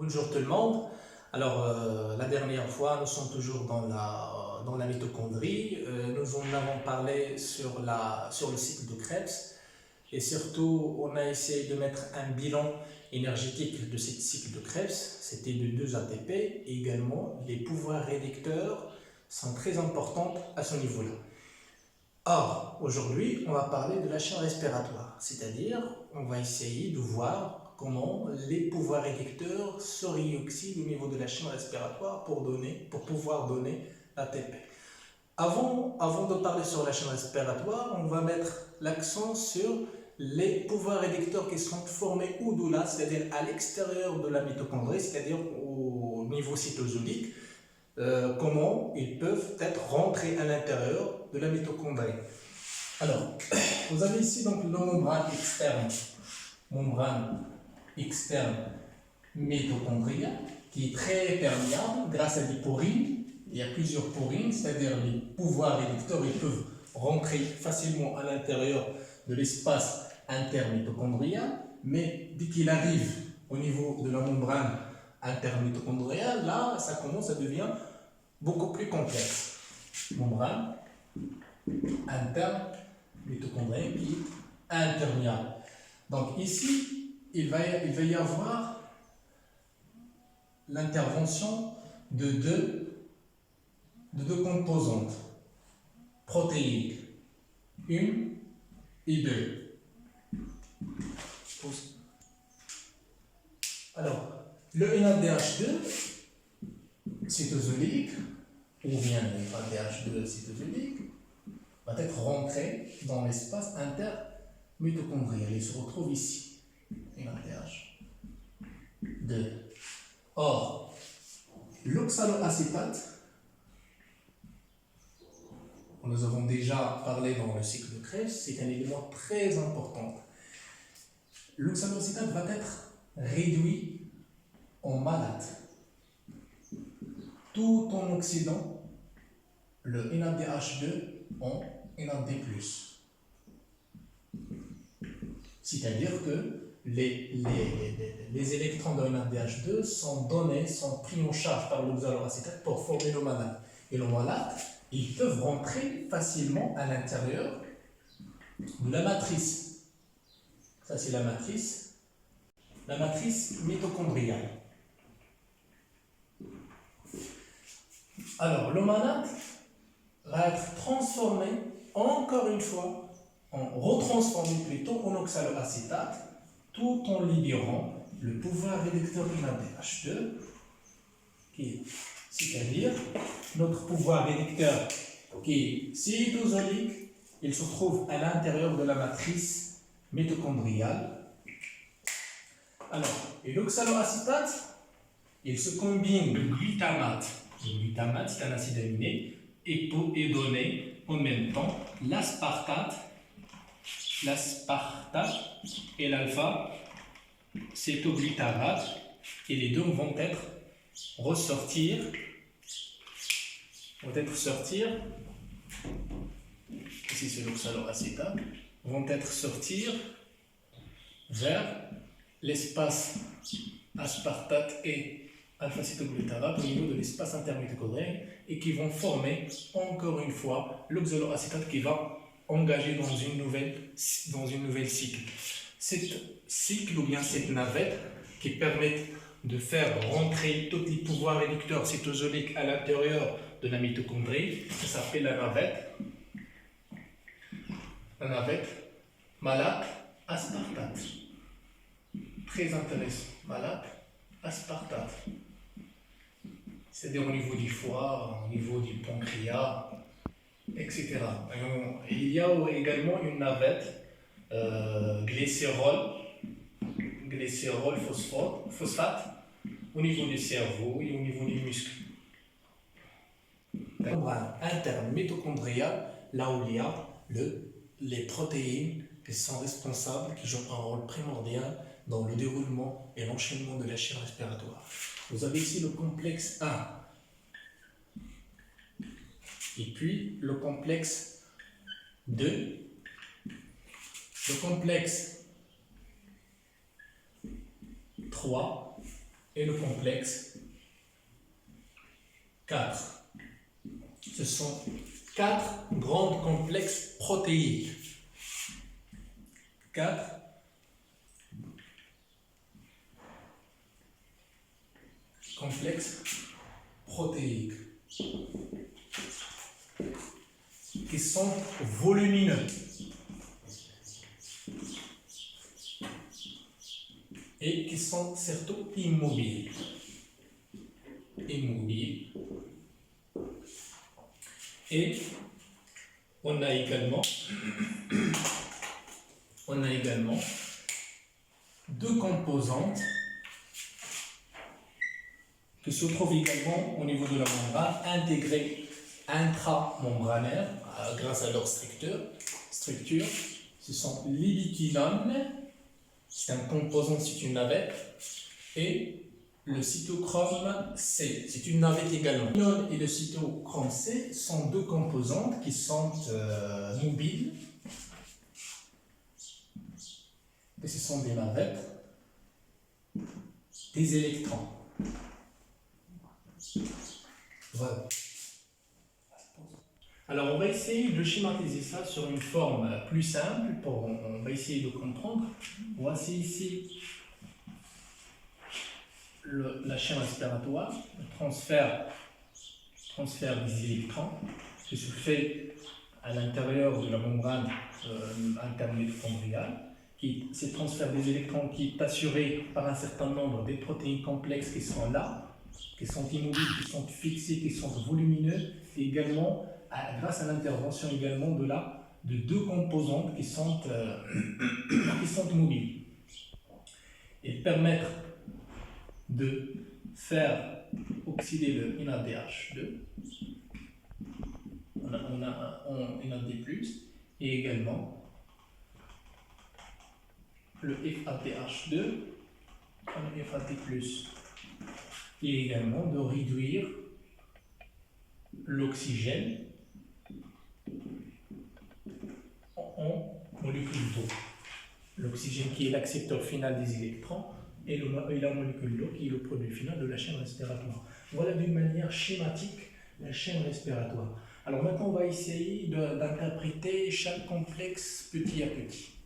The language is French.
Bonjour tout le monde. Alors, la dernière fois, nous sommes toujours dans la mitochondrie. Nous en avons parlé sur le cycle de Krebs et surtout, on a essayé de mettre un bilan énergétique de ce cycle de Krebs. C'était de 2 ATP et également les pouvoirs réducteurs sont très importants à ce niveau-là. Or, aujourd'hui, on va parler de la chaîne respiratoire, c'est-à-dire on va essayer de voir comment les pouvoirs réducteurs se réoxydent au niveau de la chaîne respiratoire pour pouvoir donner l'ATP. Avant de parler sur la chaîne respiratoire, on va mettre l'accent sur les pouvoirs réducteurs qui sont formés au-delà, c'est-à-dire à l'extérieur de la mitochondrie, c'est-à-dire au niveau cytosolique. Comment ils peuvent être rentrés à l'intérieur de la mitochondrie. Alors, vous avez ici donc la membrane externe mitochondrienne, qui est très perméable grâce à des porines. Il y a plusieurs porines, c'est-à-dire les pouvoirs réducteurs, ils peuvent rentrer facilement à l'intérieur de l'espace intermitochondrien, mais dès qu'il arrive au niveau de la membrane intermitochondrienne, là, ça commence à devenir beaucoup plus complexe. Membrane interne mitochondrienne qui est imperméable. Donc ici, il va y avoir l'intervention de deux composantes protéiques, 1 et 2. Alors, le NADH2 cytosolique, ou bien le NADH2 cytosolique, va être rentré dans l'espace intermitochondrien. Il se retrouve ici, NADH2. Or, l'oxaloacétate, nous avons déjà parlé dans le cycle de Krebs, c'est un élément très important. L'oxaloacétate va être réduit en malate, tout en oxydant le NADH2 en NAD+. C'est-à-dire que les électrons de NADH2 sont pris en charge par l'oxaloacétate pour former le malate. Et le malate, ils peuvent rentrer facilement à l'intérieur de la matrice. Ça, c'est la matrice mitochondriale. Alors, le malate va être transformé, encore une fois, retransformé plutôt en oxaloacétate, tout en libérant le pouvoir réducteur NADH2, c'est-à-dire notre pouvoir réducteur qui est cytosolique, il se trouve à l'intérieur de la matrice mitochondriale. Alors, et l'oxaloacétate, il se combine de glutamate. Le glutamate, c'est un acide aminé, et donner en même temps l'aspartate et l'alpha-cétoglutarate, et les deux vont sortir ici c'est l'oxaloacétate, vont sortir vers l'espace aspartate et alpha-cétoglutarate au niveau de l'espace intermitochondrien et qui vont former encore une fois l'oxaloacétate qui va engager dans une nouvelle cycle. Cette cycle ou bien cette navette qui permet de faire rentrer tous les pouvoirs réducteurs cytosoliques à l'intérieur de la mitochondrie, ça s'appelle la navette malate-aspartate. Très intéressant, malate-aspartate. C'est-à-dire au niveau du foie, au niveau du pancréas, etc. Il y a également une navette glycérol-phosphate au niveau du cerveau et au niveau des muscles. La membrane interne mitochondriale, là où il y a les protéines qui sont responsables, qui jouent un rôle primordial dans le déroulement et l'enchaînement de la chaîne respiratoire. Vous avez ici le complexe 1 et puis le complexe 2. Le complexe 3 et le complexe 4. Ce sont 4 grands complexes protéiques. 4 complexes protéiques qui sont volumineux et qui sont surtout immobiles. Et on a également deux composantes qui se trouvent également au niveau de la membrane, intégrées intramembranaires grâce à leur structure. Ce sont l'ubiquinone, c'est un composant, c'est une navette, et le cytochrome C, c'est une navette également. L'ubiquinone et le cytochrome C sont deux composantes qui sont mobiles, et ce sont des navettes, des électrons. Voilà. Alors, on va essayer de schématiser ça sur une forme plus simple, on va essayer de comprendre. Voici ici la chaîne respiratoire, le transfert des électrons qui se fait à l'intérieur de la membrane interne mitochondriale. Ce transfert des électrons qui est assuré par un certain nombre de protéines complexes qui sont là, qui sont immobiles, qui sont fixées, qui sont volumineux, et également grâce à l'intervention également de deux composantes qui sont mobiles. Et permettre de faire oxyder le NADH2, on a un NAD+, et également le FADH2, un FAD+, et également de réduire l'oxygène en molécule d'eau. L'oxygène qui est l'accepteur final des électrons et la molécule d'eau qui est le produit final de la chaîne respiratoire. Voilà d'une manière schématique la chaîne respiratoire. Alors maintenant on va essayer d'interpréter chaque complexe petit à petit.